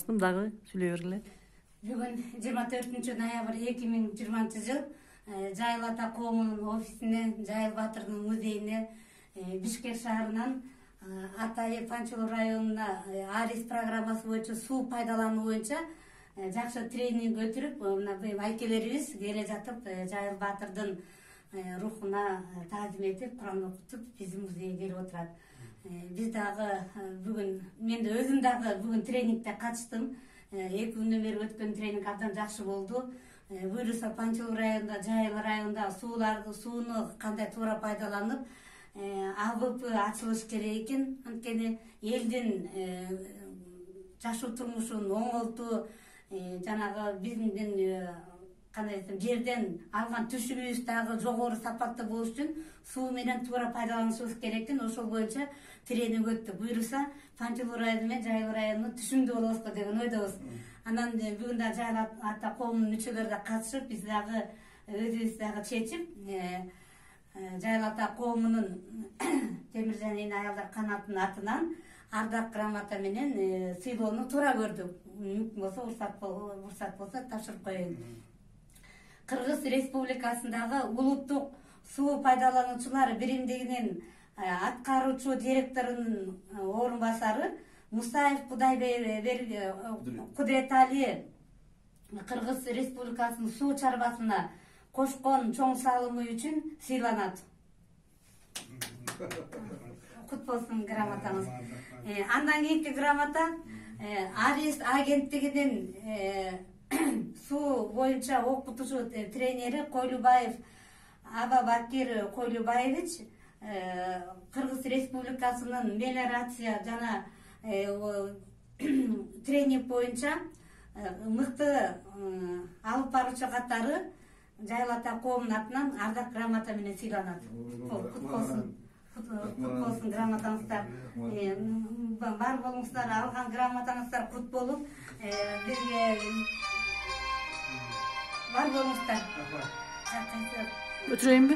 Дагы сүйлөй бергиле. Бүгүн 24 ноябрь 2020 жыл Жайыл ата коомунун офисине, Жайыл Батырдын музейине Бишкек шаарынан Атайы Панчолуу районуна АРИС программасы боюнча суу пайдалануу боюнча жакшы тренинг өтүрүп, мына айкелерибиз келе жатып Жайыл Батырдын рухуна таазим этип, Куран окутуп, биздин музейге келип отурат. Биз дагы бүгүн, мен өзүм дагы бүгүн тренингге катыштым. 2 күндөн бери өткөн тренинг абдан жакшы болду. Буюрса Панчолуу районунда, Жайыл районунда сууну кандай туура пайдаланып, АВП ачылыш керек экен. Анткени элдин жашоо турмушун оңолтуу, жанагы биздин кандай десем, жерден алган түшүмүбүз дагы жогору сапаттуу болуш үчүн суу менен туура пайдаланышыбыз керек экен. Ошол боюнча тренинг өттүк. Буюрса Панчолуу району менен Жайыл району түшүмдүү болобузго деген ойдобуз. Анан бүгүн да Жайыл ата коомунун мүчөлөрү да катышып, биз дагы өзүбүз дагы чечип, Жайыл ата коомунун Темиржан эне аялдар канатынын атынан ардак грамота менен сыйлоону туура көрдүк. Мүмкүн болсо уруксат болсо тапшырып коеюн. Кыргыз Республикасындагы улуттук суу пайдалануучулар биримдигинин аткаруучу директорунун орун басары Мусаев Кудретали Кыргыз Республикасынын суу чарбасына кошкон чоң салымы үчүн сыйланат. Кут болсун грамотаңыз. Андан кийинки грамота АРИС агенттигинин суу боюнча окутуучу тренери Койлубаев Абабакир Койлубаевич Кыргыз Республикасынын мелиорация жана тренинг боюнча мыкты алып баруучу катары Жайыл ата коомунун атынан ардак грамота менен сыйланат. Кут болсун грамотаңыздар. Бар болуңуздар, алган грамотаңыздар кут болуп, бизге бар болуңуздар. Өтүрөйүнбү?